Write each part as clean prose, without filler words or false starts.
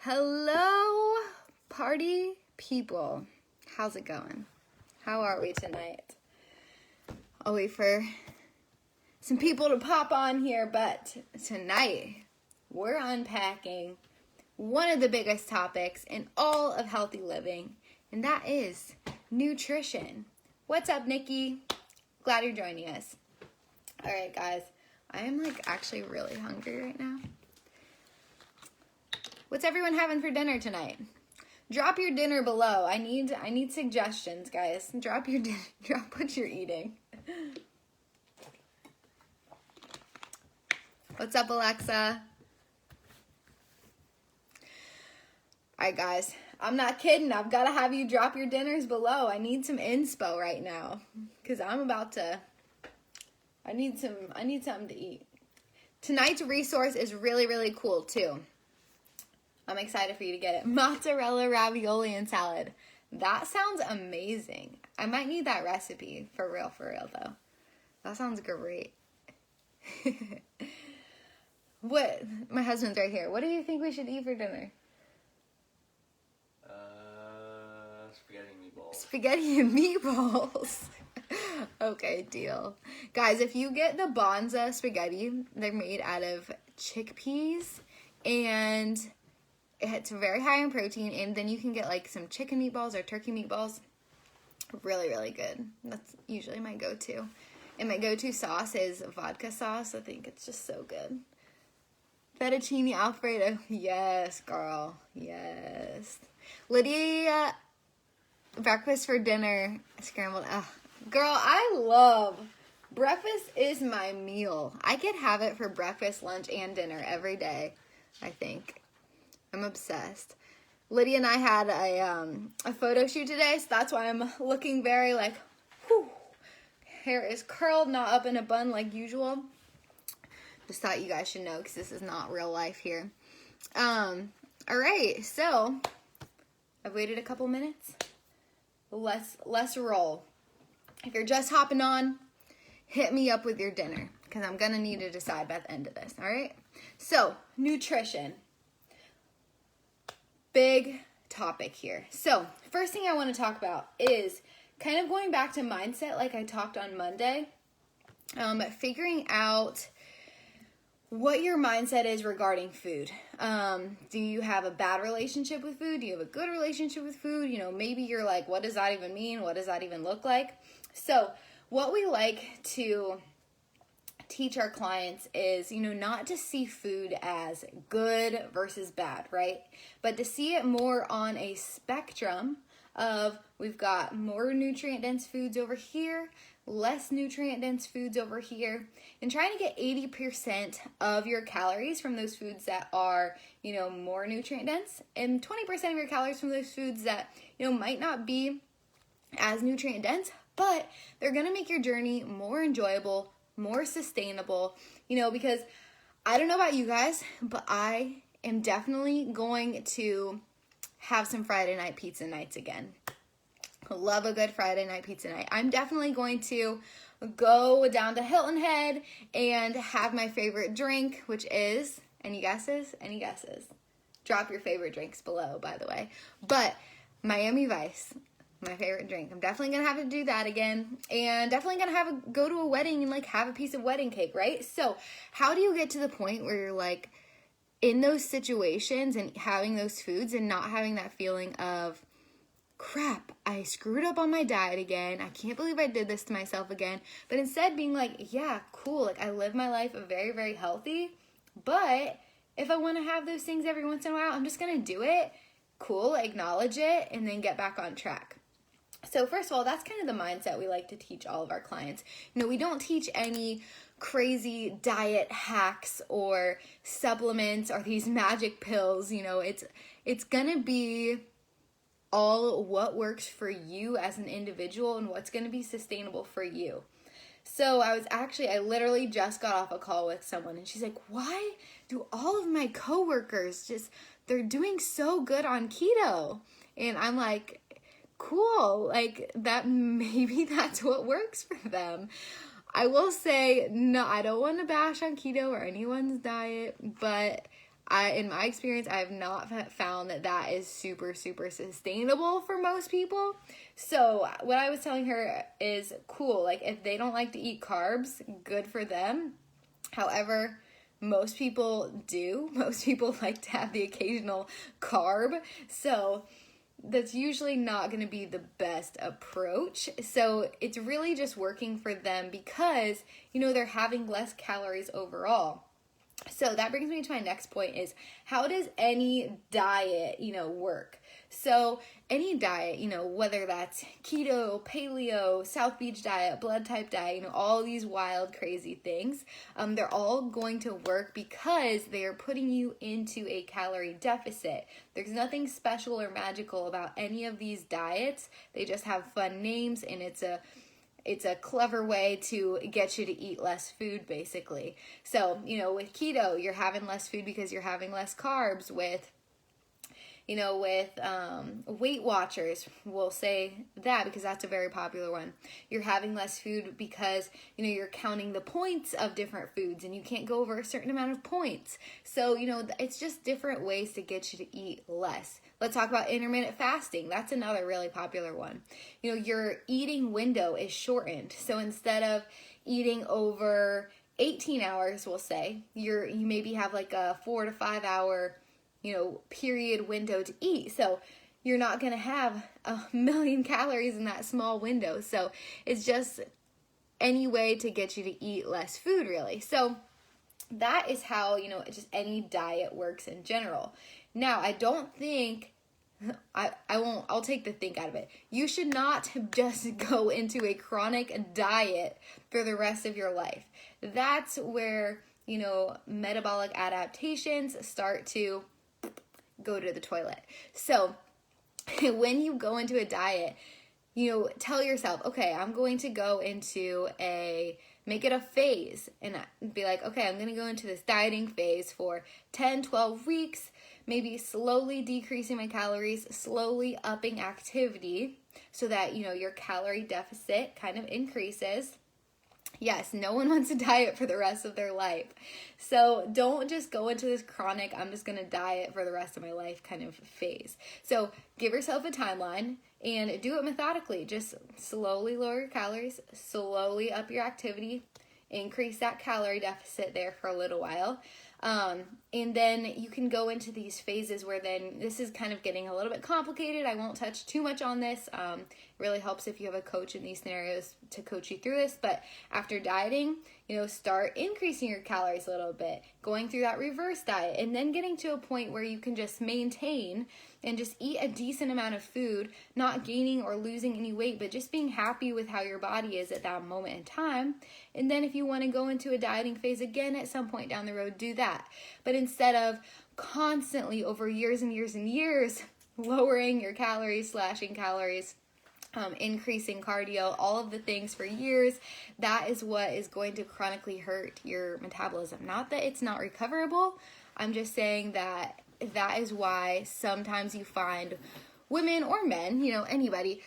Hello, party people. How's it going? How are we tonight? I'll wait for some people to pop on here, but tonight we're unpacking one of the biggest topics in all of healthy living, and that is nutrition. What's up, Nikki? Glad you're joining us. All right, guys, I am actually really hungry right now. What's everyone having for dinner tonight? Drop your dinner below. I need suggestions, guys. Drop your dinner. Drop what you're eating. What's up, Alexa? All right, guys. I'm not kidding. I've got to have you drop your dinners below. I need some inspo right now because I'm about to. I need something to eat. Tonight's resource is really, really cool too. I'm excited for you to get it. Mozzarella ravioli and salad. That sounds amazing. I might need that recipe for real though. That sounds great. What? My husband's right here. What do you think we should eat for dinner? Spaghetti and meatballs. Spaghetti and meatballs. Okay, deal. Guys, if you get the Bonza spaghetti, they're made out of chickpeas and it's very high in protein, and then you can get some chicken meatballs or turkey meatballs. Really, really good. That's usually my go-to. And my go-to sauce is vodka sauce. I think it's just so good. Fettuccine Alfredo. Yes, girl. Yes. Lydia, breakfast for dinner. Scrambled. Girl, I love breakfast is my meal. I could have it for breakfast, lunch, and dinner every day, I think. I'm obsessed. Lydia and I had a photo shoot today, so that's why I'm looking very whew. Hair is curled, not up in a bun like usual. Just thought you guys should know because this is not real life here. All right, so I've waited a couple minutes. Let's roll. If you're just hopping on, hit me up with your dinner because I'm gonna need to decide by the end of this. All right. So nutrition. Big topic here. So first thing I want to talk about is kind of going back to mindset like I talked on Monday. Figuring out what your mindset is regarding food. Do you have a bad relationship with food? Do you have a good relationship with food? Maybe you're like, what does that even mean? What does that even look like? So what we like to teach our clients is, not to see food as good versus bad, right? But to see it more on a spectrum of we've got more nutrient dense foods over here, less nutrient dense foods over here, and trying to get 80% of your calories from those foods that are, more nutrient dense, and 20% of your calories from those foods that, might not be as nutrient dense, but they're gonna make your journey more enjoyable, more sustainable, because I don't know about you guys, but I am definitely going to have some Friday night pizza nights again. Love a good Friday night pizza night. I'm definitely going to go down to Hilton Head and have my favorite drink, which is, any guesses? Any guesses? Drop your favorite drinks below, by the way. But Miami Vice. My favorite drink. I'm definitely going to have to do that again. And definitely going to go to a wedding and have a piece of wedding cake, right? So how do you get to the point where you're in those situations and having those foods and not having that feeling of, crap, I screwed up on my diet again. I can't believe I did this to myself again. But instead being yeah, cool. I live my life very, very healthy. But if I want to have those things every once in a while, I'm just going to do it. Cool. Acknowledge it and then get back on track. So first of all, that's kind of the mindset we like to teach all of our clients. We don't teach any crazy diet hacks or supplements or these magic pills. It's going to be all what works for you as an individual and what's going to be sustainable for you. So I literally just got off a call with someone and she's like, why do all of my coworkers they're doing so good on keto? And I'm like, cool, that maybe that's what works for them. I will say, no, I don't want to bash on keto or anyone's diet, but in my experience, I have not found that is super, super sustainable for most people. So what I was telling her is cool. Like, if they don't like to eat carbs, good for them. However, most people do. Most people like to have the occasional carb. So that's usually not going to be the best approach. So it's really just working for them because, they're having less calories overall. So that brings me to my next point is, how does any diet, work? So any diet, whether that's keto, paleo, South Beach diet, blood type diet, all these wild, crazy things, they're all going to work because they are putting you into a calorie deficit. There's nothing special or magical about any of these diets. They just have fun names, and it's a clever way to get you to eat less food, basically. So, with keto, you're having less food because you're having less carbs. With Weight Watchers, we'll say that because that's a very popular one. You're having less food because, you're counting the points of different foods and you can't go over a certain amount of points. So, it's just different ways to get you to eat less. Let's talk about intermittent fasting. That's another really popular one. Your eating window is shortened. So instead of eating over 18 hours, we'll say, you maybe have like a 4 to 5 hour period window to eat. So you're not going to have 1,000,000 calories in that small window. So it's just any way to get you to eat less food, really. So that is how, just any diet works in general. Now, I don't think, I'll take the think out of it. You should not just go into a chronic diet for the rest of your life. That's where, metabolic adaptations start to go to the toilet. So when you go into a diet, tell yourself, okay, I'm going to go into make it a phase and be like, okay, I'm going to go into this dieting phase for 10, 12 weeks, maybe slowly decreasing my calories, slowly upping activity so that, your calorie deficit kind of increases. Yes, no one wants to diet for the rest of their life. So don't just go into this chronic, I'm just going to diet for the rest of my life kind of phase. So give yourself a timeline and do it methodically. Just slowly lower your calories, slowly up your activity, increase that calorie deficit there for a little while. And then you can go into these phases where then this is kind of getting a little bit complicated. I won't touch too much on this. It really helps if you have a coach in these scenarios to coach you through this. But after dieting, start increasing your calories a little bit, going through that reverse diet, and then getting to a point where you can just maintain and just eat a decent amount of food, not gaining or losing any weight, but just being happy with how your body is at that moment in time. And then if you want to go into a dieting phase again at some point down the road, do that. But instead of constantly over years and years and years lowering your calories, slashing calories, increasing cardio, all of the things for years, that is what is going to chronically hurt your metabolism. Not that it's not recoverable. I'm just saying that is why sometimes you find women or men, anybody,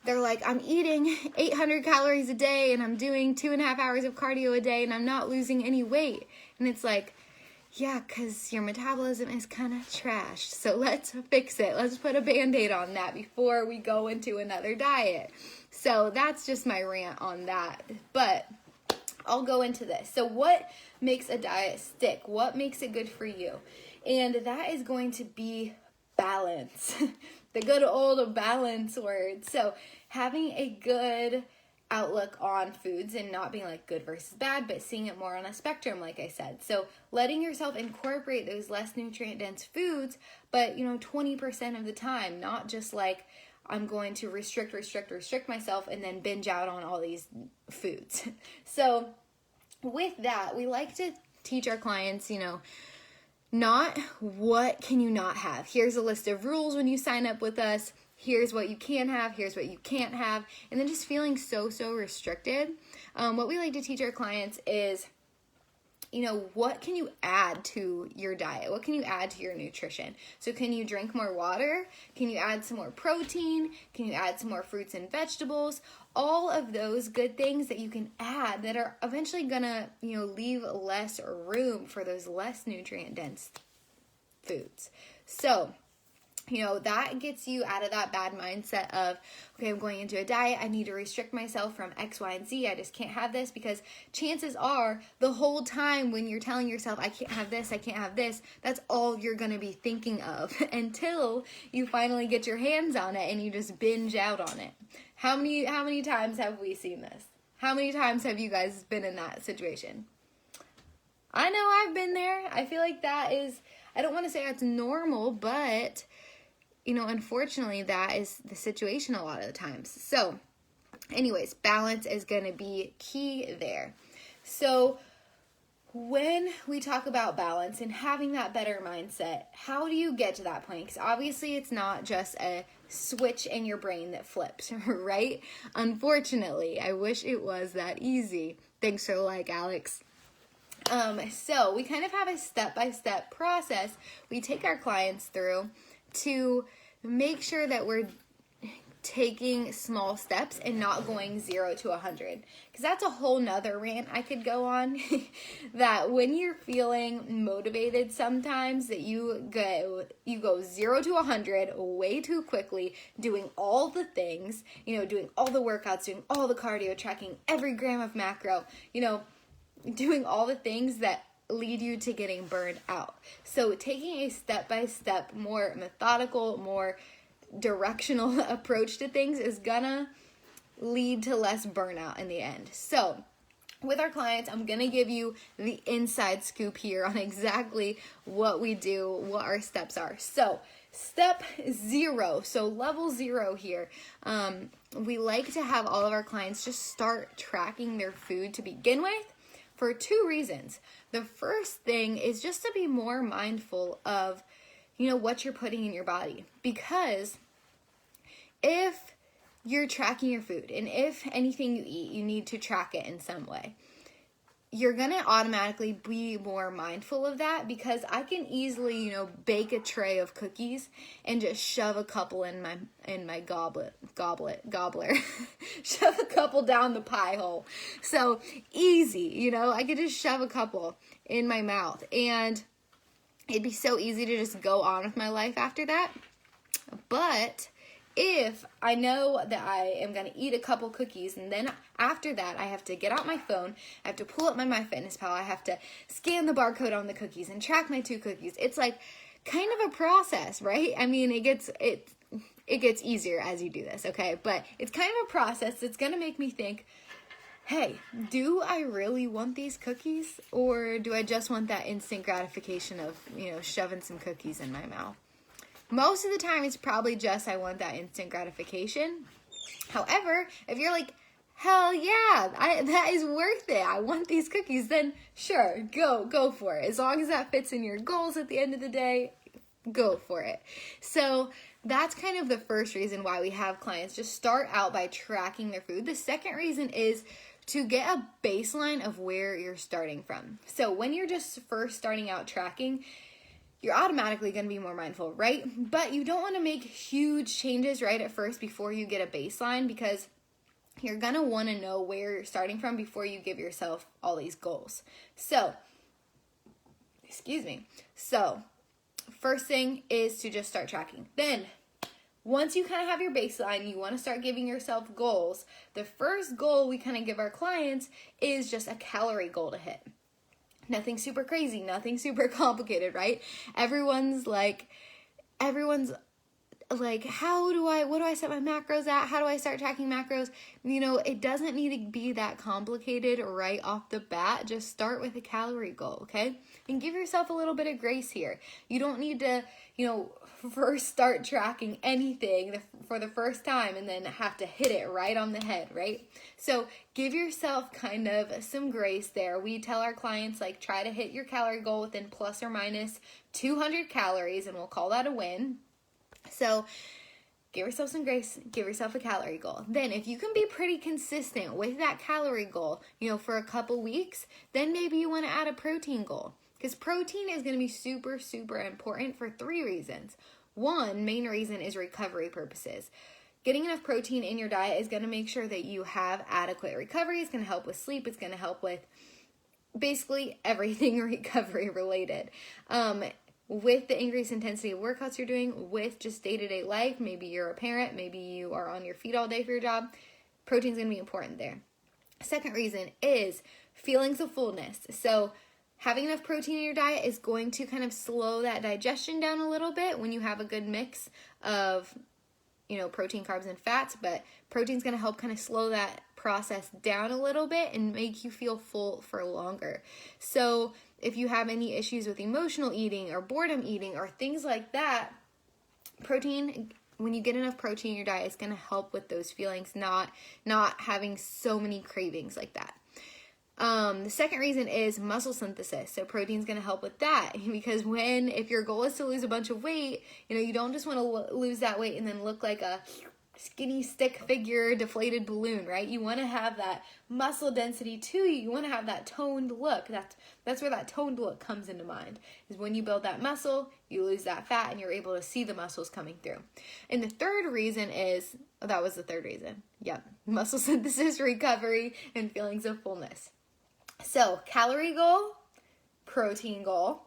they're like, I'm eating 800 calories a day and I'm doing 2.5 hours of cardio a day and I'm not losing any weight. And it's like, yeah, because your metabolism is kind of trashed. So let's fix it. Let's put a Band-Aid on that before we go into another diet. So that's just my rant on that. But I'll go into this. So what makes a diet stick? What makes it good for you? And that is going to be balance. The good old balance word. So having a good outlook on foods and not being like good versus bad, but seeing it more on a spectrum, like I said. So letting yourself incorporate those less nutrient dense foods, but 20% of the time, not just like I'm going to restrict myself and then binge out on all these foods. So with that, we like to teach our clients, not what can you not have. Here's a list of rules when you sign up with us. Here's what you can have. Here's what you can't have. And then just feeling so restricted. What we like to teach our clients is, what can you add to your diet? What can you add to your nutrition? So can you drink more water? Can you add some more protein? Can you add some more fruits and vegetables? All of those good things that you can add that are eventually gonna, leave less room for those less nutrient dense foods. So, that gets you out of that bad mindset of, okay, I'm going into a diet. I need to restrict myself from X, Y, and Z. I just can't have this, because chances are the whole time when you're telling yourself, I can't have this, I can't have this, that's all you're going to be thinking of until you finally get your hands on it and you just binge out on it. How many times have we seen this? How many times have you guys been in that situation? I know I've been there. I feel like that is, I don't want to say that's normal, but unfortunately, that is the situation a lot of the times. So, anyways, balance is going to be key there. So, when we talk about balance and having that better mindset, how do you get to that point? Because obviously, it's not just a switch in your brain that flips, right? Unfortunately, I wish it was that easy. Thanks for the like, Alex. So, we kind of have a step-by-step process we take our clients through to make sure that we're taking small steps and not going 0 to 100. Because that's a whole nother rant I could go on. That when you're feeling motivated sometimes, that you go 0 to 100 way too quickly, doing all the things, doing all the workouts, doing all the cardio, tracking every gram of macro, doing all the things that lead you to getting burned out. So taking a step-by-step, more methodical, more directional approach to things is gonna lead to less burnout in the end. So with our clients, I'm gonna give you the inside scoop here on exactly what we do, what our steps are. So step 0, so level 0 here, we like to have all of our clients just start tracking their food to begin with, for 2 reasons. The first thing is just to be more mindful of, what you're putting in your body. Because if you're tracking your food, and if anything you eat, you need to track it in some way, you're going to automatically be more mindful of that, because I can easily, bake a tray of cookies and just shove a couple in my gobbler, shove a couple down the pie hole. So easy, I could just shove a couple in my mouth, and it'd be so easy to just go on with my life after that. But if I know that I am going to eat a couple cookies, and then after that I have to get out my phone, I have to pull up my MyFitnessPal, I have to scan the barcode on the cookies and track my 2 cookies. It's like kind of a process, right? I mean, it gets easier as you do this, okay? But it's kind of a process that's going to make me think, hey, do I really want these cookies, or do I just want that instant gratification of, shoving some cookies in my mouth? Most of the time, it's probably just I want that instant gratification. However, if you're like, hell yeah, that is worth it, I want these cookies, then sure, go for it. As long as that fits in your goals at the end of the day, go for it. So that's kind of the first reason why we have clients just start out by tracking their food. The second reason is to get a baseline of where you're starting from. So when you're just first starting out tracking, you're automatically going to be more mindful, right? But you don't want to make huge changes right at first before you get a baseline, because you're going to want to know where you're starting from before you give yourself all these goals. So, first thing is to just start tracking. Then, once you kind of have your baseline, you want to start giving yourself goals. The first goal we kind of give our clients is just a calorie goal to hit. Nothing super crazy, nothing super complicated, right? Everyone's like, what do I set my macros at? How do I start tracking macros? It doesn't need to be that complicated right off the bat. Just start with a calorie goal, okay? And give yourself a little bit of grace here. You don't need to, first start tracking anything for the first time and then have to hit it right on the head, right? So give yourself kind of some grace there. We tell our clients, try to hit your calorie goal within plus or minus 200 calories, and we'll call that a win. So give yourself some grace, give yourself a calorie goal. Then if you can be pretty consistent with that calorie goal, for a couple weeks, then maybe you want to add a protein goal. Because protein is going to be super, super important for 3 reasons. One main reason is recovery purposes. Getting enough protein in your diet is going to make sure that you have adequate recovery. It's going to help with sleep. It's going to help with basically everything recovery related. with the increased intensity of workouts you're doing, with just day-to-day life, maybe you're a parent, maybe you are on your feet all day for your job, protein's going to be important there. Second reason is feelings of fullness. So having enough protein in your diet is going to kind of slow that digestion down a little bit when you have a good mix of, protein, carbs, and fats, but protein's going to help kind of slow that process down a little bit and make you feel full for longer. So if you have any issues with emotional eating or boredom eating or things like that, protein, when you get enough protein in your diet, is going to help with those feelings, not having so many cravings like that. The second reason is muscle synthesis. So protein's going to help with that, because if your goal is to lose a bunch of weight, you don't just want to lose that weight and then look like a skinny stick figure deflated balloon, right? You want to have that muscle density to you. You want to have that toned look. That's where that toned look comes into mind, is when you build that muscle, you lose that fat and you're able to see the muscles coming through. And the third reason is, that was the third reason. Yep. Muscle synthesis, recovery, and feelings of fullness. So calorie goal, protein goal.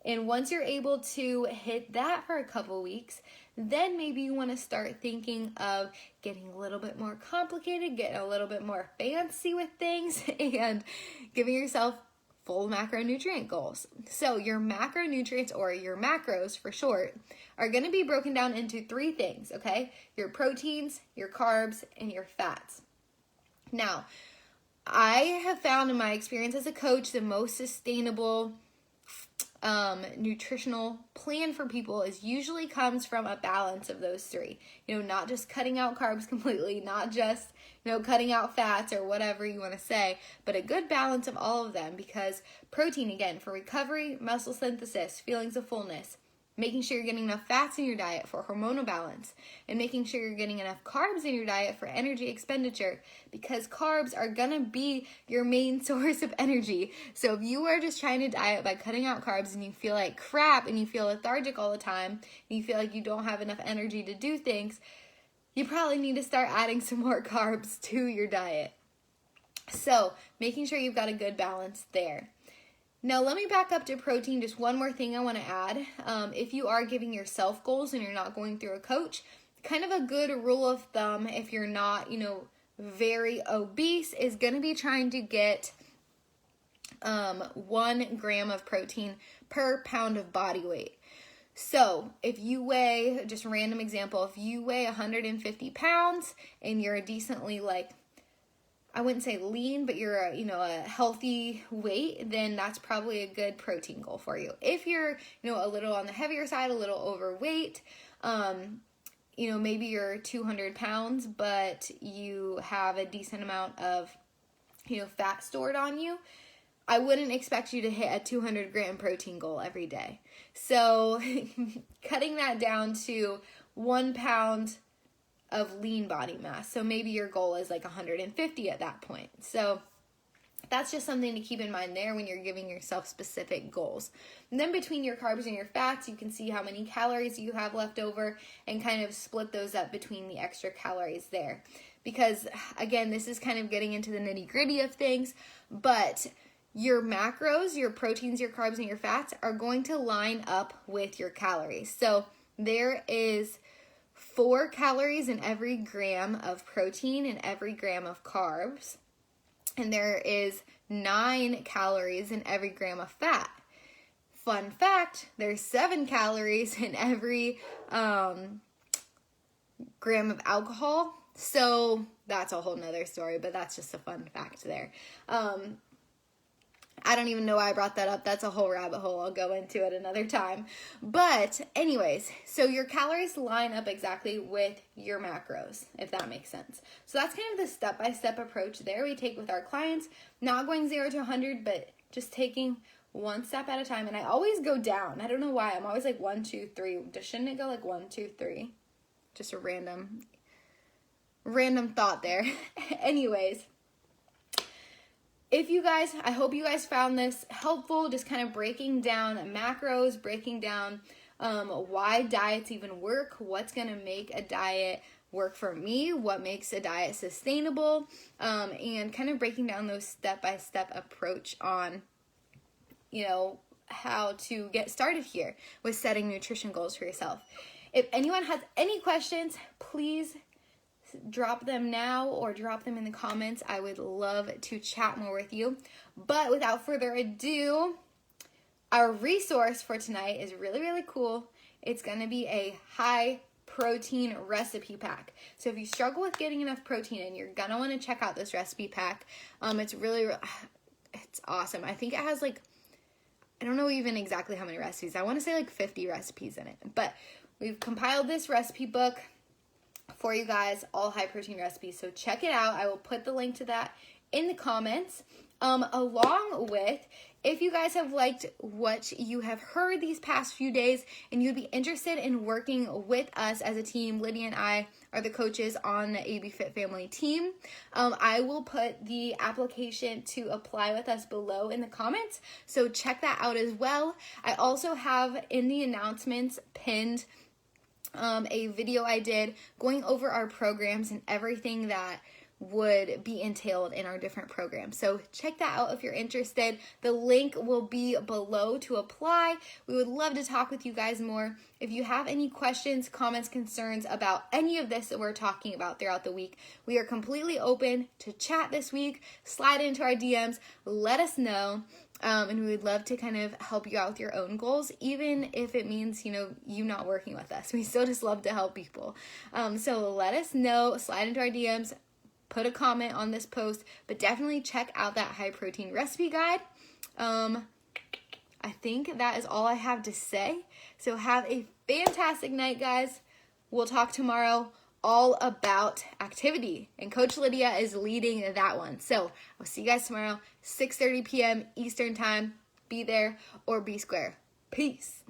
And once you're able to hit that for a couple weeks, then maybe you want to start thinking of getting a little bit more complicated, getting a little bit more fancy with things, and giving yourself full macronutrient goals. So your macronutrients, or your macros for short, are going to be broken down into three things, okay? Your proteins, your carbs, and your fats. Now, I have found in my experience as a coach, the most sustainable nutritional plan for people usually comes from a balance of those three. Not just cutting out carbs completely, not just, cutting out fats or whatever you want to say, but a good balance of all of them, because protein, again, for recovery, muscle synthesis, feelings of fullness, making sure you're getting enough fats in your diet for hormonal balance, and making sure you're getting enough carbs in your diet for energy expenditure, because carbs are going to be your main source of energy. So if you are just trying to diet by cutting out carbs and you feel like crap and you feel lethargic all the time and you feel like you don't have enough energy to do things, you probably need to start adding some more carbs to your diet. So making sure you've got a good balance there. Now, let me back up to protein. Just one more thing I want to add. If you are giving yourself goals and you're not going through a coach, kind of a good rule of thumb, if you're not, very obese, is going to be trying to get 1 gram of protein per pound of body weight. So if you weigh, just a random example, if you weigh 150 pounds and you're a decently, I wouldn't say lean, but you're a healthy weight, then that's probably a good protein goal for you. If you're, a little on the heavier side, a little overweight, maybe you're 200 pounds, but you have a decent amount of, fat stored on you, I wouldn't expect you to hit a 200 gram protein goal every day. So cutting that down to 1 pound of lean body mass. So maybe your goal is 150 at that point. So that's just something to keep in mind there when you're giving yourself specific goals. And then between your carbs and your fats, you can see how many calories you have left over and kind of split those up between the extra calories there. Because again, this is kind of getting into the nitty-gritty of things, but your macros, your proteins, your carbs, and your fats are going to line up with your calories. So there is 4 calories in every gram of protein and every gram of carbs. And there is 9 calories in every gram of fat. Fun fact, there's 7 calories in every gram of alcohol. So that's a whole nother story, but that's just a fun fact there. I don't even know why I brought that up. That's a whole rabbit hole. I'll go into it another time. But anyways, so your calories line up exactly with your macros, if that makes sense. So that's kind of the step-by-step approach there we take with our clients. Not going 0 to 100, but just taking one step at a time. And I always go down. I don't know why. I'm always 1, 2, 3. Shouldn't it go 1, 2, 3? Just a random thought there. Anyways. I hope you guys found this helpful, just kind of breaking down macros, breaking down why diets even work, what's going to make a diet work for me, what makes a diet sustainable, and kind of breaking down those step-by-step approach on, how to get started here with setting nutrition goals for yourself. If anyone has any questions, please drop them now or drop them in the comments. I would love to chat more with you. But without further ado, our resource for tonight is really, really cool. It's going to be a high protein recipe pack. So if you struggle with getting enough protein in, you're going to want to check out this recipe pack. It's awesome. I think it has like, I don't know even exactly how many recipes. I want to say like 50 recipes in it. But we've compiled this recipe book for you guys, all high protein recipes. So check it out. I will put the link to that in the comments. Along with, if you guys have liked what you have heard these past few days and you'd be interested in working with us as a team, Lydia and I are the coaches on the AB Fit Family team. I will put the application to apply with us below in the comments, so check that out as well. I also have in the announcements pinned a video I did going over our programs and everything that would be entailed in our different programs. So check that out if you're interested. The link will be below to apply. We would love to talk with you guys more. If you have any questions, comments, concerns about any of this that we're talking about throughout the week, we are completely open to chat this week. Slide into our DMs, let us know. And we would love to kind of help you out with your own goals, even if it means, you not working with us. We still just love to help people. So let us know, slide into our DMs, put a comment on this post, but definitely check out that high protein recipe guide. I think that is all I have to say. So have a fantastic night, guys. We'll talk tomorrow all about activity, and Coach Lydia is leading that one. So I'll see you guys tomorrow, 6:30 p.m. Eastern time. Be there or be square. Peace.